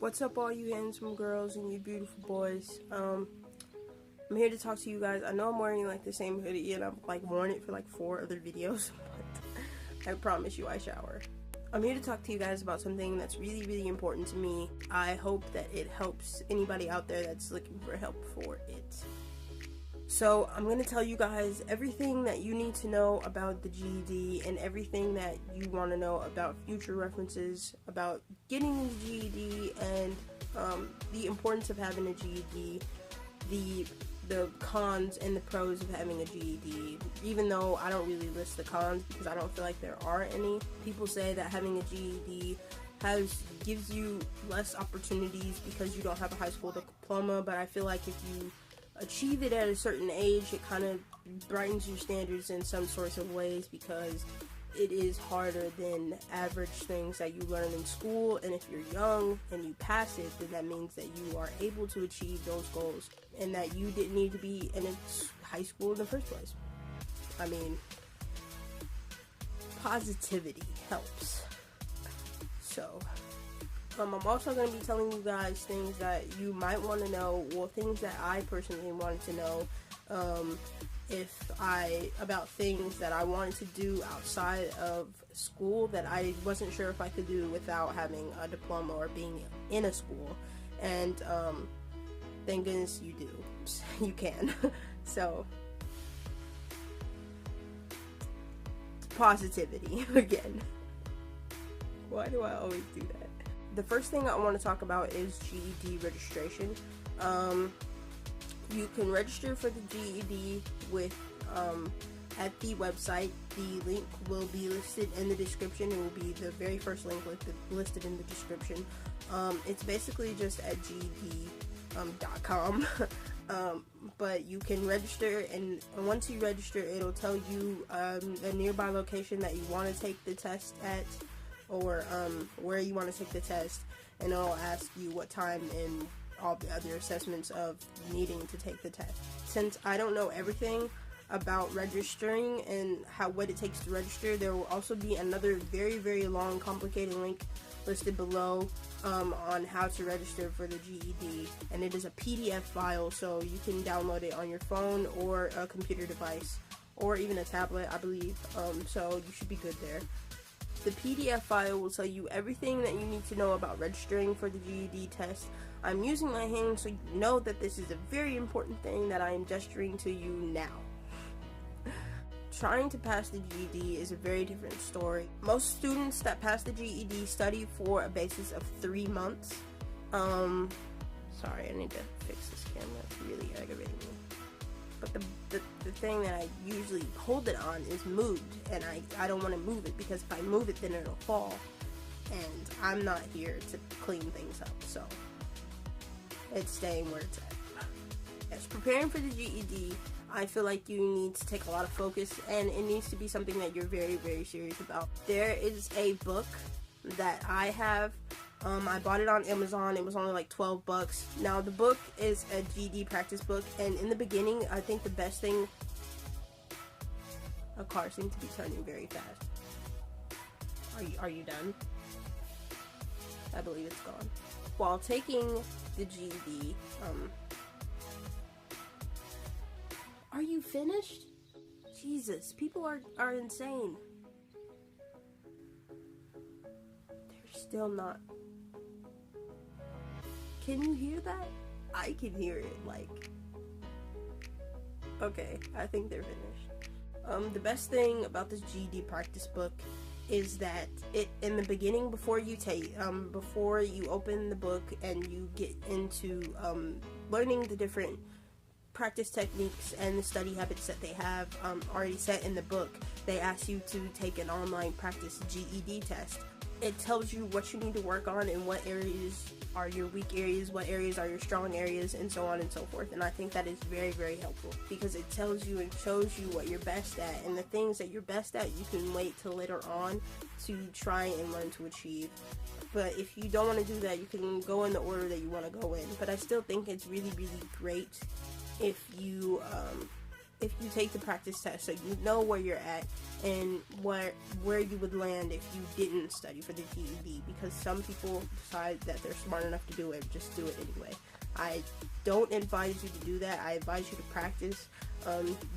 What's up, all you handsome girls and you beautiful boys? I'm here to talk to you guys. I know I'm wearing like the same hoodie and I've like worn it for like 4 other videos, but I promise you I shower. I'm here to talk to you guys about something that's really important to me. I hope that it helps anybody out there that's looking for help for it. So I'm going to tell you guys everything that you need to know about the GED and everything that you want to know about future references, about getting the GED and the importance of having a GED, the cons and the pros of having a GED, even though I don't really list the cons because I don't feel like there are any. People say that having a GED gives you less opportunities because you don't have a high school diploma, but I feel like if you achieve it at a certain age, it kind of brightens your standards in some sorts of ways because it is harder than average things that you learn in school. And if you're young and you pass it, then that means that you are able to achieve those goals and that you didn't need to be in a high school in the first place. I mean, positivity helps. So I'm also going to be telling you guys things that you might want to know, well, things that I personally wanted to know, about things that I wanted to do outside of school that I wasn't sure if I could do without having a diploma or being in a school, and thank goodness you do. You can. So, positivity again. Why do I always do that? The first thing I want to talk about is GED registration. You can register for the GED with at the website. The link will be listed in the description. It will be the very first link listed in the description. It's basically just at GED.com. But you can register, and once you register, it'll tell you a nearby location that you want to take the test at, or where you want to take the test, and it'll ask you what time and all the other assessments of needing to take the test. Since I don't know everything about registering and what it takes to register, there will also be another very long complicated link listed below on how to register for the GED, and it is a PDF file, so you can download it on your phone or a computer device or even a tablet, I believe, so you should be good there. The PDF file will tell you everything that you need to know about registering for the GED test. I'm using my hand so you know that this is a very important thing that I am gesturing to you now. Trying to pass the GED is a very different story. Most students that pass the GED study for a basis of 3 months. Sorry, I need to fix this camera. It's really aggravating me. But the thing that I usually hold it on is moved, and I don't want to move it because if I move it, then it'll fall, and I'm not here to clean things up, so it's staying where it's at. As preparing for the GED, I feel like you need to take a lot of focus, and it needs to be something that you're very serious about. There is a book that I have. I bought it on Amazon. It was only like $12. Now, the book is a GED practice book, and in the beginning, I think the best thing... A car seems to be turning very fast. Are you done? I believe it's gone. While taking the GED, are you finished? Jesus, people are insane. They're still not. Can you hear that? I can hear it, like... Okay, I think they're finished. The best thing about this GED practice book is that in the beginning, before you open the book and you get into learning the different practice techniques and the study habits that they have already set in the book, they ask you to take an online practice GED test. It tells you what you need to work on and what areas are your weak areas, what areas are your strong areas, and so on and so forth. And I think that is very helpful because it tells you and shows you what you're best at, and the things that you're best at you can wait till later on to try and learn to achieve. But if you don't want to do that, you can go in the order that you want to go in. But I still think it's really great if you if you take the practice test, so you know where you're at and where you would land if you didn't study for the GED, because some people decide that they're smart enough to do it, just do it anyway. I don't advise you to do that. I advise you to practice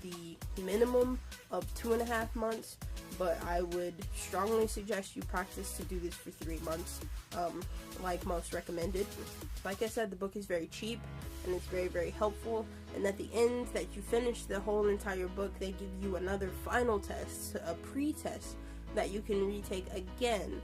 the minimum of 2.5 months, but I would strongly suggest you practice to do this for 3 months, like most recommended. Like I said, the book is very cheap and it's very, very helpful, and at the end that you finish the whole entire book, they give you another final test, a pre-test that you can retake again,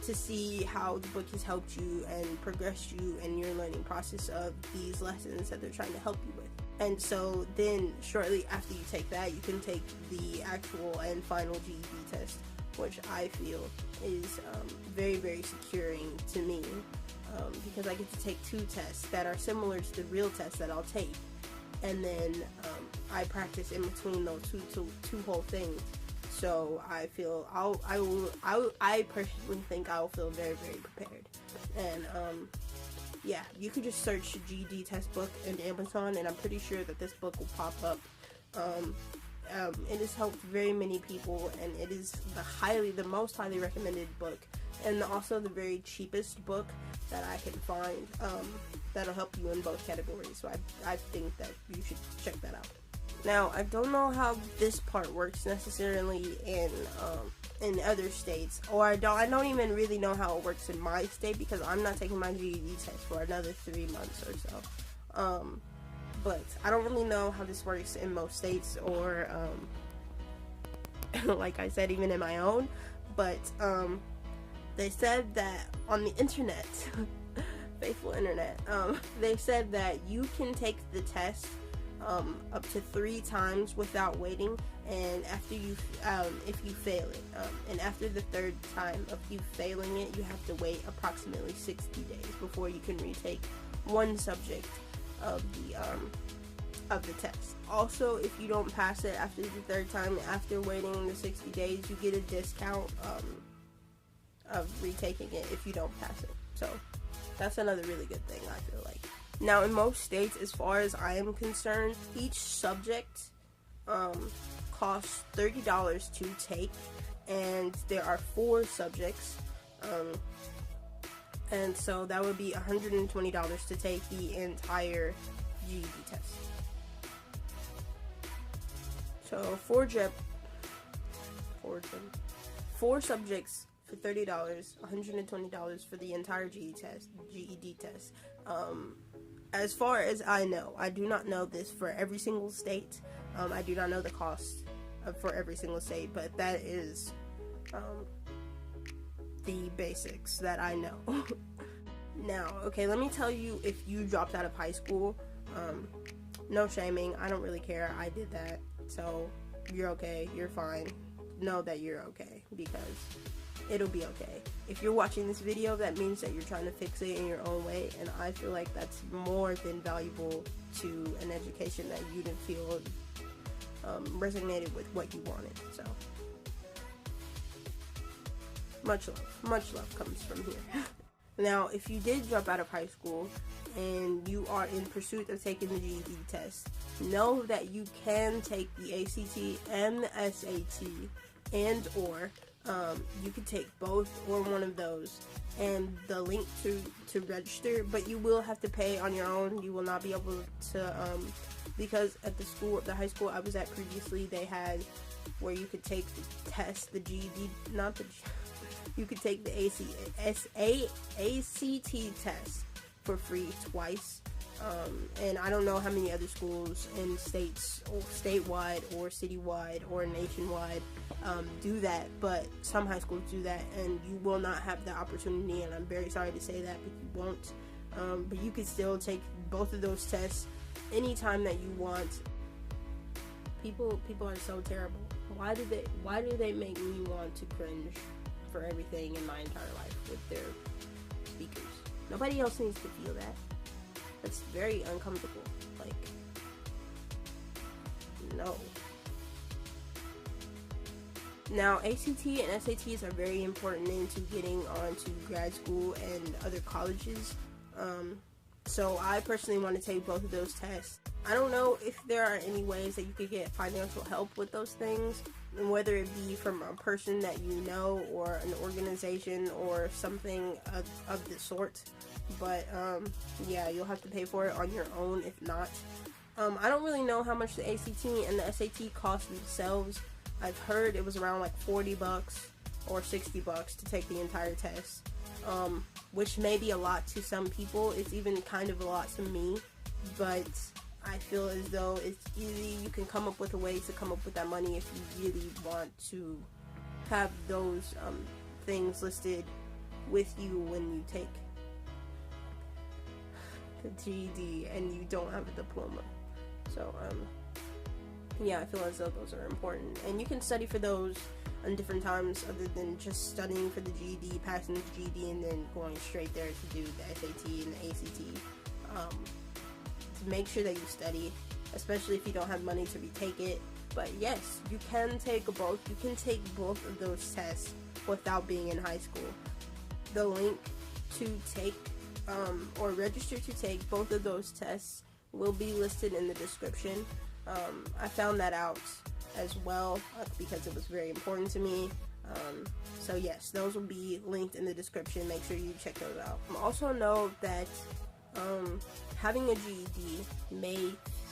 to see how the book has helped you and progressed you in your learning process of these lessons that they're trying to help you with. And so then shortly after you take that, you can take the actual and final GED test, which I feel is very, very securing to me, because I get to take 2 tests that are similar to the real test that I'll take, and then I practice in between those two whole things. So I feel I personally think I will feel very, very prepared. And yeah, you could just search GED test book in Amazon, and I'm pretty sure that this book will pop up. It has helped very many people, and it is the most highly recommended book, and also the very cheapest book that I can find that'll help you in both categories. So I think that you should check that out. Now, I don't know how this part works necessarily in other states, or I don't even really know how it works in my state, because I'm not taking my GED test for another 3 months or so. But I don't really know how this works in most states, or like I said, even in my own. But they said that on the internet, faithful internet, they said that you can take the test up to 3 times without waiting, and after you if you fail it, and after the 3rd time of you failing it, you have to wait approximately 60 days before you can retake one subject of the test. Also, if you don't pass it after the 3rd time, after waiting the 60 days, you get a discount of retaking it if you don't pass it. So that's another really good thing, I feel like. Now, in most states, as far as I am concerned, each subject costs $30 to take, and there are 4 subjects, and so that would be $120 to take the entire GED test. So 4 subjects for $30, $120 for the entire GED test. As far as I know, I do not know this for every single state. I do not know the cost for every single state, but that is the basics that I know. Now, okay, let me tell you, if you dropped out of high school, no shaming, I don't really care, I did that, so you're okay, you're fine, know that you're okay, because it'll be okay. If you're watching this video, that means that you're trying to fix it in your own way, and I feel like that's more than valuable to an education that you didn't feel resonated with what you wanted. So much love comes from here. Now, if you did drop out of high school and you are in pursuit of taking the GED test, know that you can take the ACT and the SAT, and or you can take both or one of those, and the link to register, but you will have to pay on your own. You will not be able to, because at the high school I was at previously, they had where you could take the test, the GED, you could take the ACT test for free twice. And I don't know how many other schools in states, or statewide or citywide or nationwide do that, but some high schools do that, and you will not have the opportunity, and I'm very sorry to say that, but you won't. But you could still take both of those tests anytime that you want. People are so terrible. Why do they make me want to cringe for everything in my entire life with their speakers? Nobody else needs to feel that. That's very uncomfortable. Like, no. Now, ACT and SATs are very important into getting onto grad school and other colleges. So I personally want to take both of those tests I don't know if there are any ways that you could get financial help with those things, and whether it be from a person that you know or an organization or something of the sort. But yeah, you'll have to pay for it on your own if not. I don't really know how much the ACT and the SAT cost themselves. I've heard it was around like $40 or $60 to take the entire test, which may be a lot to some people. It's even kind of a lot to me, but I feel as though it's easy. You can come up with a way to come up with that money if you really want to have those things listed with you when you take the GED and you don't have a diploma. So yeah, I feel as though those are important, and you can study for those on different times other than just studying for the GED, passing the GED, and then going straight there to do the SAT and the ACT. To make sure that you study, especially if you don't have money to retake it. But yes, you can take both. You can take both of those tests without being in high school. The link to take or register to take both of those tests will be listed in the description. I found that out as well because it was very important to me. So yes, those will be linked in the description. Make sure you check those out. Also know that having a GED may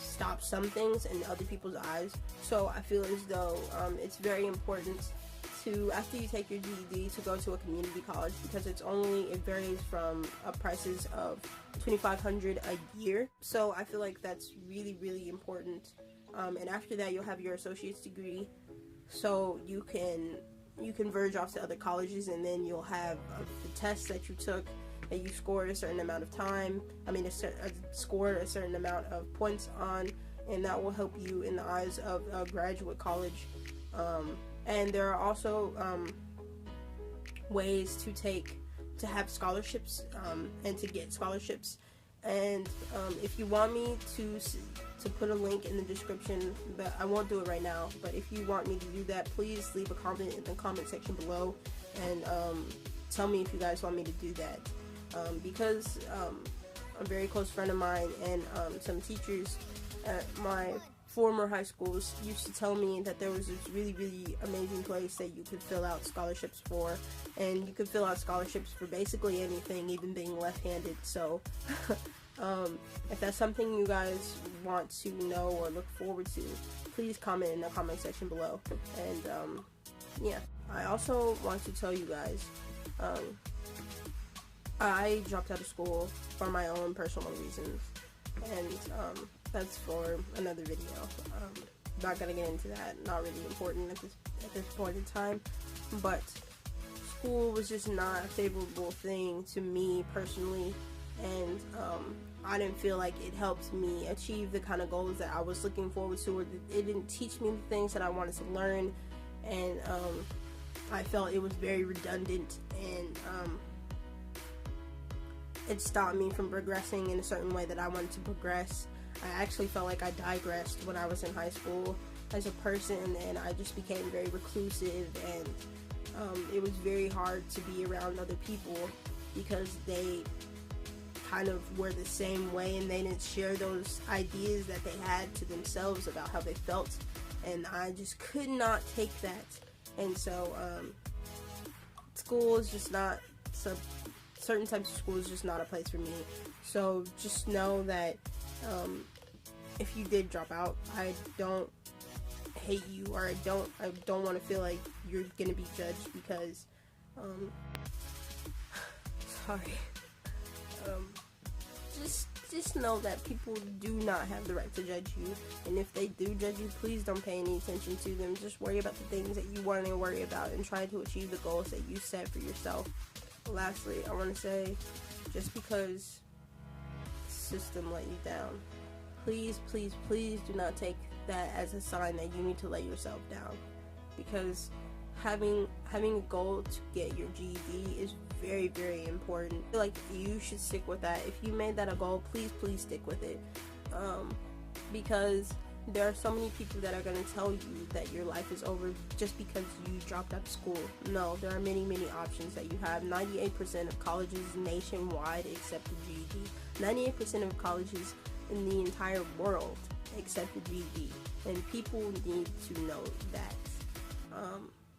stop some things in other people's eyes. So I feel as though it's very important to, after you take your GED, to go to a community college, because it varies from prices of $2,500 a year. So I feel like that's really, really important. And after that, you'll have your associate's degree, so you can verge off to other colleges, and then you'll have the tests that you took, that you scored a certain amount of time, scored a certain amount of points on, and that will help you in the eyes of graduate college. And there are also ways to have scholarships and to get scholarships. And if you want me to put a link in the description, but I won't do it right now, but if you want me to do that, please leave a comment in the comment section below, and tell me if you guys want me to do that. Because a very close friend of mine and some teachers at my former high schools used to tell me that there was this really, really amazing place that you could fill out scholarships for, and you could fill out scholarships for basically anything, even being left-handed. So if that's something you guys want to know or look forward to, please comment in the comment section below. And yeah, I also want to tell you guys, I dropped out of school for my own personal reasons, and that's for another video. Not gonna get into that. Not really important at this point in time. But school was just not a favorable thing to me personally, and I didn't feel like it helped me achieve the kind of goals that I was looking forward to, or it didn't teach me the things that I wanted to learn, and I felt it was very redundant, and it stopped me from progressing in a certain way that I wanted to progress. I actually felt like I digressed when I was in high school as a person, and I just became very reclusive, and it was very hard to be around other people because they kind of were the same way, and they didn't share those ideas that they had to themselves about how they felt, and I just could not take that. And so school is just not, certain types of school is just not a place for me. So just know that if you did drop out, I don't hate you, or I don't want to feel like you're gonna be judged because sorry. Just know that people do not have the right to judge you, and if they do judge you, please don't pay any attention to them. Just worry about the things that you want to worry about, and try to achieve the goals that you set for yourself. Lastly, I want to say, just because the system let you down, please, please, please do not take that as a sign that you need to let yourself down, because having a goal to get your GED is very, very important. I feel like you should stick with that. If you made that a goal, please, please stick with it, because there are so many people that are going to tell you that your life is over just because you dropped out of school. No, there are many, many options that you have. 98% of colleges nationwide accept the GED. 98% of colleges in the entire world accepted GED, and people need to know that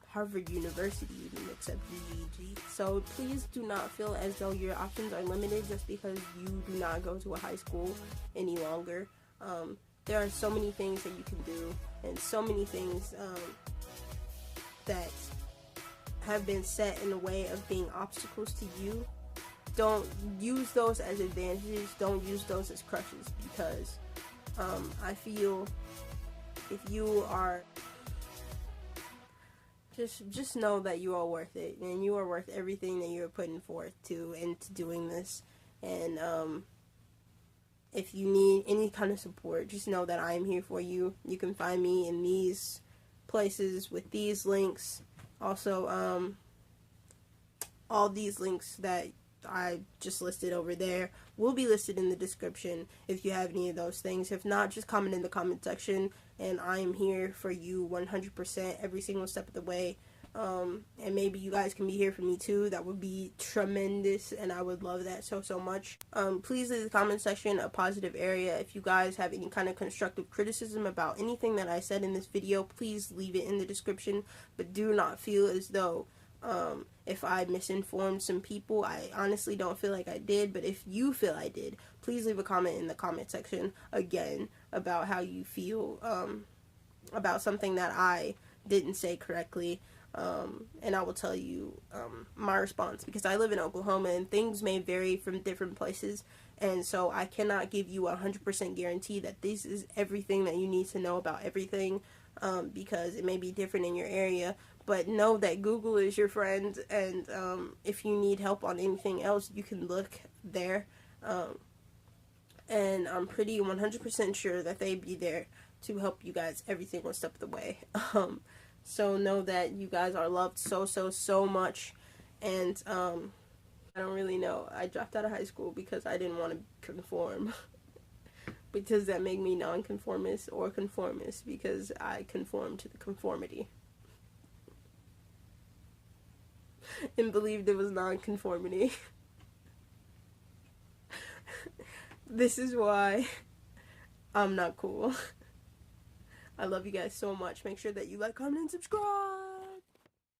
Harvard University even accepts GED. So please do not feel as though your options are limited just because you do not go to a high school any longer. There are so many things that you can do, and so many things that have been set in the way of being obstacles to you. Don't use those as advantages. Don't use those as crutches, because I feel if you are just know that you are worth it, and you are worth everything that you're putting forth into doing this. And if you need any kind of support, just know that I am here for you. You can find me in these places with these links. Also, all these links that I just listed over there will be listed in the description if you have any of those things. If not, just comment in the comment section, and I am here for you 100% every single step of the way. And maybe you guys can be here for me too. That would be tremendous, and I would love that so much. Please leave the comment section a positive area. If you guys have any kind of constructive criticism about anything that I said in this video, please leave it in the description. But do not feel as though if I misinformed some people. I honestly don't feel like I did, but if you feel I did, please leave a comment in the comment section again about how you feel about something that I didn't say correctly, and I will tell you my response, because I live in Oklahoma and things may vary from different places, and so I cannot give you a 100% guarantee that this is everything that you need to know about everything, because it may be different in your area. But know that Google is your friend, and if you need help on anything else, you can look there. And I'm pretty 100% sure that they'd be there to help you guys every single step of the way. So know that you guys are loved so much. And I don't really know. I dropped out of high school because I didn't want to conform. Because that made me non-conformist, or conformist because I conformed to the conformity. And believed it was non-conformity. This is why I'm not cool. I love you guys so much. Make sure that you like, comment, and subscribe.